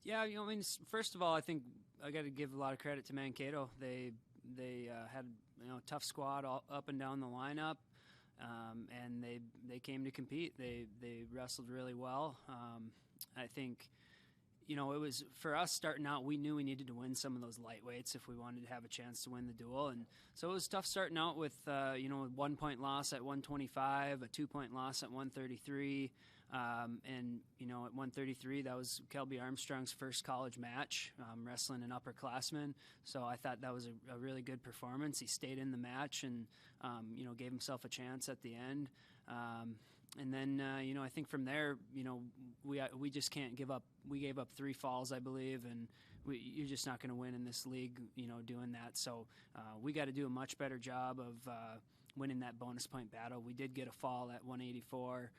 Yeah, I mean, first of all, I think I got to give a lot of credit to Mankato. They had a tough squad all up and down the lineup, and they came to compete. They wrestled really well. I think, it was for us starting out, we knew we needed to win some of those lightweights if we wanted to have a chance to win the duel. And so it was tough starting out with, a 1-point loss at 125, a 2-point loss at 133. And, at 133, that was Kelby Armstrong's first college match, wrestling an upperclassman. So I thought that was a really good performance. He stayed in the match and, gave himself a chance at the end. And then, I think from there, we just can't give up. We gave up 3 falls, I believe, and you're just not going to win in this league, doing that. So we got to do a much better job of winning that bonus point battle. We did get a fall at 184,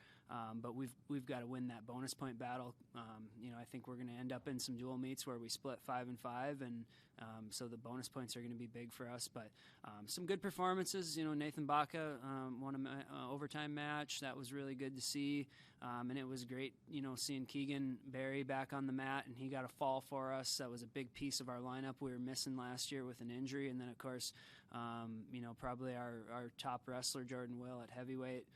but we've got to win that bonus point battle. I think we're going to end up in some dual meets where we split 5 and 5, and so the bonus points are going to be big for us. But some good performances. Nathan Baca won an overtime match. That was really good to see, and it was great, seeing Keegan Berry back on the mat, and he got a fall for us. That was a big piece of our lineup we were missing last year with an injury. And then, of course, probably our top wrestler, Jordan Will, at heavyweight,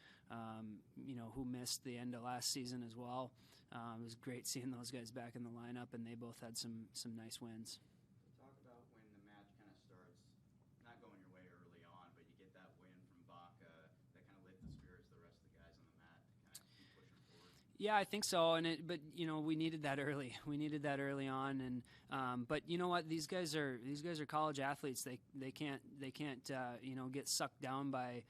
who missed the end of last season as well. It was great seeing those guys back in the lineup, and they both had some nice wins. Talk about when the match kind of starts not going your way early on, but you get that win from Baca that kind of lit the spirits of the rest of the guys on the mat to kind of keep pushing forward. Yeah, I think so. But we needed that early. We needed that early on, and but you know what? These guys are college athletes. They can't get sucked down by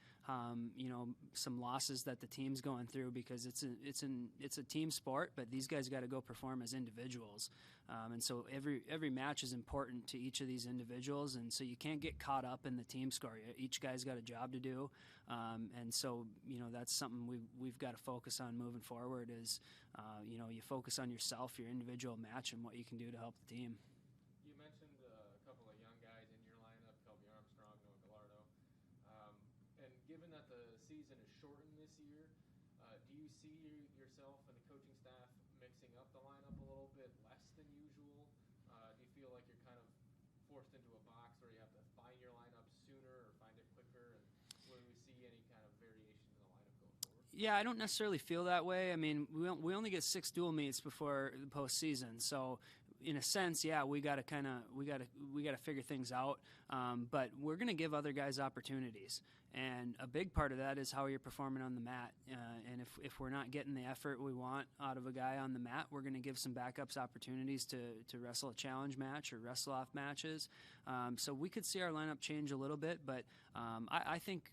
some losses that the team's going through, because it's a team sport. But these guys got to go perform as individuals, and so every match is important to each of these individuals, and so you can't get caught up in the team score. Each guy's got a job to do, and so that's something we've got to focus on moving forward. Is you focus on yourself, your individual match, and what you can do to help the team. You mentioned a couple of young guys in your lineup, Kelby Armstrong, Noah Gallardo. And given that the season is shortened this year, do you see yourself and the coaching staff mixing up the lineup a little bit less than usual? Do you feel like you're kind of forced into a box where you have to find your lineup sooner or find it quicker? And will we see any kind of variation in the lineup going forward? Yeah, I don't necessarily feel that way. I mean, we only get 6 dual meets before the postseason, so in a sense, yeah, we got to figure things out. But we're going to give other guys opportunities, and a big part of that is how you're performing on the mat. And if we're not getting the effort we want out of a guy on the mat, we're going to give some backups opportunities to wrestle a challenge match or wrestle off matches. So we could see our lineup change a little bit, but I think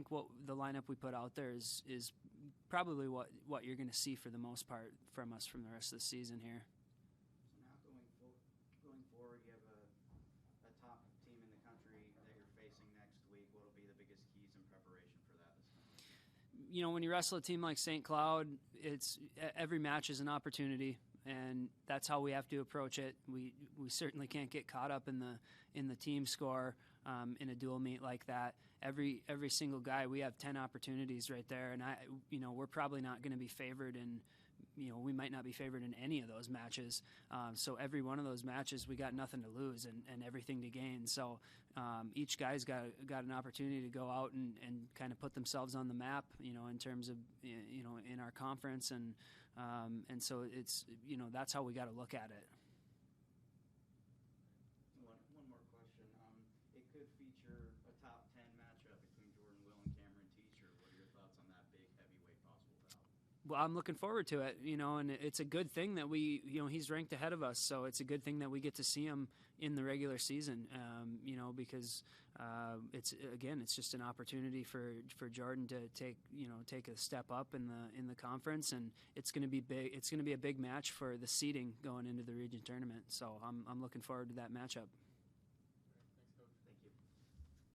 what the lineup we put out there is probably what you're going to see for the most part from us from the rest of the season here. So now going forward, you have a top team in the country that you're facing next week. What will be the biggest keys in preparation for that this time? When you wrestle a team like St. Cloud, every match is an opportunity, and that's how we have to approach it. We certainly can't get caught up in the team score in a dual meet like that. Every single guy, we have 10 opportunities right there, and we're probably not going to be favored in. We might not be favored in any of those matches. So every one of those matches, we got nothing to lose and everything to gain. So each guy's got an opportunity to go out and kind of put themselves on the map, in terms of, in our conference. And so it's, that's how we got to look at it. One more question. It could feature a top 10 matchup between Jordan Will and Cameron Teacher. What are your thoughts on that big heavyweight possible bout? Well, I'm looking forward to it, and it's a good thing that he's ranked ahead of us, so it's a good thing that we get to see him in the regular season, because it's just an opportunity for Jordan to take a step up in the conference, and it's going to be big. It's going to be a big match for the seeding going into the region tournament, so I'm looking forward to that matchup.